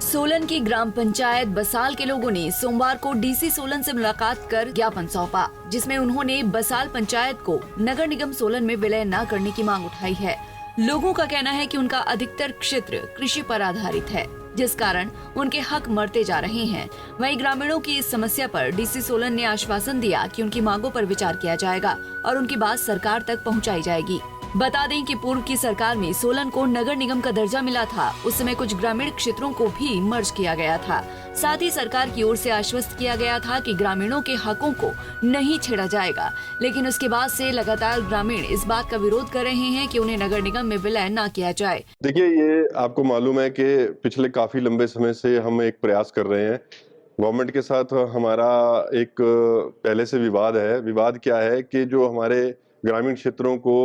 सोलन की ग्राम पंचायत बसाल के लोगों ने सोमवार को डीसी सोलन से मुलाकात कर ज्ञापन सौंपा, जिसमें उन्होंने बसाल पंचायत को नगर निगम सोलन में विलय न करने की मांग उठाई है। लोगों का कहना है कि उनका अधिकतर क्षेत्र कृषि पर आधारित है, जिस कारण उनके हक मरते जा रहे हैं। वहीं ग्रामीणों की इस समस्या पर डीसी सोलन ने आश्वासन दिया कि उनकी मांगों पर विचार किया जाएगा और उनकी बात सरकार तक पहुंचाई जाएगी। बता दें कि पूर्व की सरकार में सोलन को नगर निगम का दर्जा मिला था। उस समय कुछ ग्रामीण क्षेत्रों को भी मर्ज किया गया था। साथ ही सरकार की ओर से आश्वस्त किया गया था कि ग्रामीणों के हकों को नहीं छेड़ा जाएगा, लेकिन उसके बाद से लगातार ग्रामीण इस बात का विरोध कर रहे हैं कि उन्हें नगर निगम में विलय न किया जाए। देखिए, ये आपको मालूम है कि पिछले काफी लंबे समय से हम एक प्रयास कर रहे हैं। गवर्नमेंट के साथ हमारा एक पहले से विवाद है। विवाद क्या है कि जो हमारे ग्रामीण क्षेत्रों को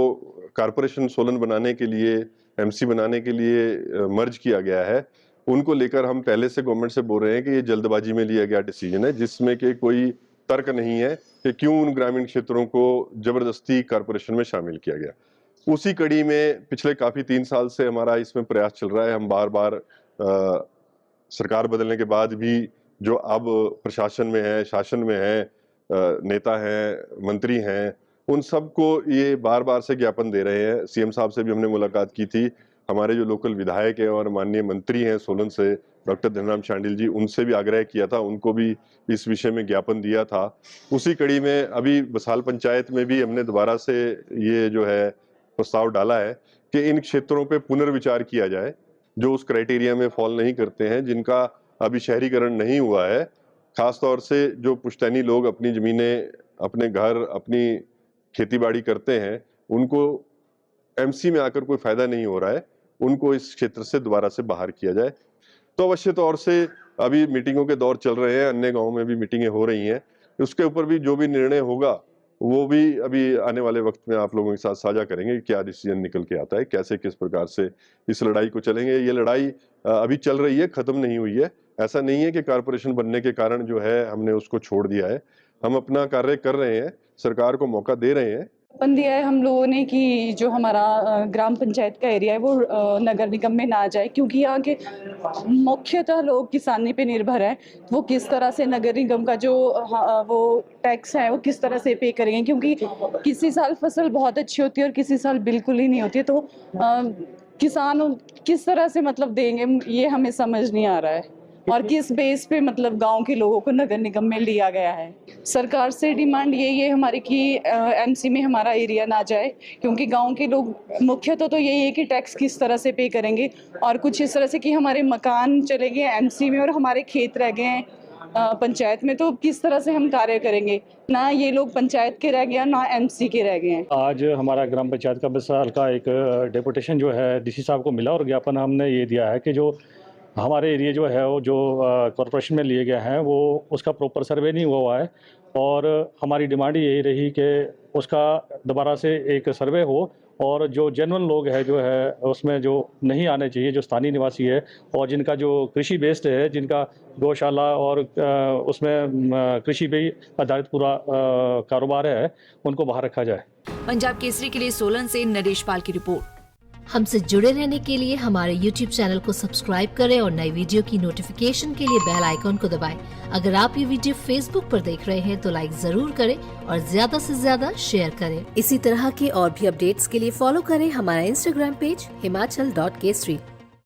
कारपोरेशन सोलन बनाने के लिए, एमसी बनाने के लिए मर्ज किया गया है, उनको लेकर हम पहले से गवर्नमेंट से बोल रहे हैं कि ये जल्दबाजी में लिया गया डिसीजन है, जिसमें कि कोई तर्क नहीं है कि क्यों उन ग्रामीण क्षेत्रों को जबरदस्ती कारपोरेशन में शामिल किया गया। उसी कड़ी में पिछले काफी 3 साल से हमारा इसमें प्रयास चल रहा है। हम बार बार सरकार बदलने के बाद भी जो अब प्रशासन में है, शासन में है, नेता हैं, मंत्री हैं, उन सबको ये बार बार से ज्ञापन दे रहे हैं। सीएम साहब से भी हमने मुलाकात की थी। हमारे जो लोकल विधायक हैं और माननीय मंत्री हैं सोलन से, डॉक्टर धनराम शांडिल जी, उनसे भी आग्रह किया था, उनको भी इस विषय में ज्ञापन दिया था। उसी कड़ी में अभी बसाल पंचायत में भी हमने दोबारा से ये जो है प्रस्ताव डाला है कि इन क्षेत्रों पे पुनर्विचार किया जाए जो उस क्राइटेरिया में फॉल नहीं करते हैं, जिनका अभी शहरीकरण नहीं हुआ है। खासतौर से जो पुश्तैनी लोग अपनी जमीनें, अपने घर, अपनी खेतीबाड़ी करते हैं, उनको एमसी में आकर कोई फायदा नहीं हो रहा है, उनको इस क्षेत्र से दोबारा से बाहर किया जाए। तो अवश्य तौर से अभी मीटिंगों के दौर चल रहे हैं, अन्य गांवों में भी मीटिंगें हो रही हैं। उसके ऊपर भी जो भी निर्णय होगा वो भी अभी आने वाले वक्त में आप लोगों के साथ साझा करेंगे, क्या डिसीजन निकल के आता है, कैसे किस प्रकार से इस लड़ाई को चलेंगे। ये लड़ाई अभी चल रही है, खत्म नहीं हुई है। ऐसा नहीं है कि कारपोरेशन बनने के कारण जो है हमने उसको छोड़ दिया है। हम अपना कार्य कर रहे हैं, सरकार को मौका दे रहे हैं। ज्ञापन दिया है हम लोगों ने कि जो हमारा ग्राम पंचायत का एरिया है वो नगर निगम में ना जाए, क्योंकि यहाँ के मुख्यतः लोग किसानी पे निर्भर हैं। वो किस तरह से नगर निगम का जो वो टैक्स है वो किस तरह से पे करेंगे, क्योंकि किसी साल फसल बहुत अच्छी होती है और किसी साल बिल्कुल ही नहीं होती है। तो किसान किस तरह से मतलब देंगे, ये हमें समझ नहीं आ रहा है। और किस बेस पे मतलब गांव के लोगों को नगर निगम में लिया गया है। सरकार से डिमांड यही है हमारी कि एमसी में हमारा एरिया ना जाए, क्योंकि गांव के लोग मुख्यतः तो यही है कि टैक्स किस तरह से पे करेंगे, और कुछ इस तरह से कि हमारे मकान चले गए एमसी में और हमारे खेत रह गए हैं पंचायत में, तो किस तरह से हम कार्य करेंगे। ना ये लोग पंचायत के रह गए ना एमसी के रह गए हैं। आज हमारा ग्राम पंचायत का बसाल का एक डेपुटेशन जो है डीसी साहब को मिला और ज्ञापन हमने ये दिया है कि जो हमारे एरिया जो है वो जो कॉरपोरेशन में लिए गए हैं वो उसका प्रॉपर सर्वे नहीं हुआ है, और हमारी डिमांड यही रही कि उसका दोबारा से एक सर्वे हो और जो जेन्युइन लोग हैं जो है उसमें जो नहीं आने चाहिए, जो स्थानीय निवासी है और जिनका जो कृषि बेस्ड है, जिनका गौशाला और उसमें कृषि पे आधारित पूरा कारोबार है, उनको बाहर रखा जाए। पंजाब केसरी के लिए सोलन से नरेश पाल की रिपोर्ट। हमसे जुड़े रहने के लिए हमारे YouTube चैनल को सब्सक्राइब करें और नई वीडियो की नोटिफिकेशन के लिए बेल आइकॉन को दबाएं। अगर आप ये वीडियो Facebook पर देख रहे हैं तो लाइक जरूर करें और ज्यादा से ज्यादा शेयर करें। इसी तरह के और भी अपडेट्स के लिए फॉलो करें हमारा Instagram पेज himachal.kesri।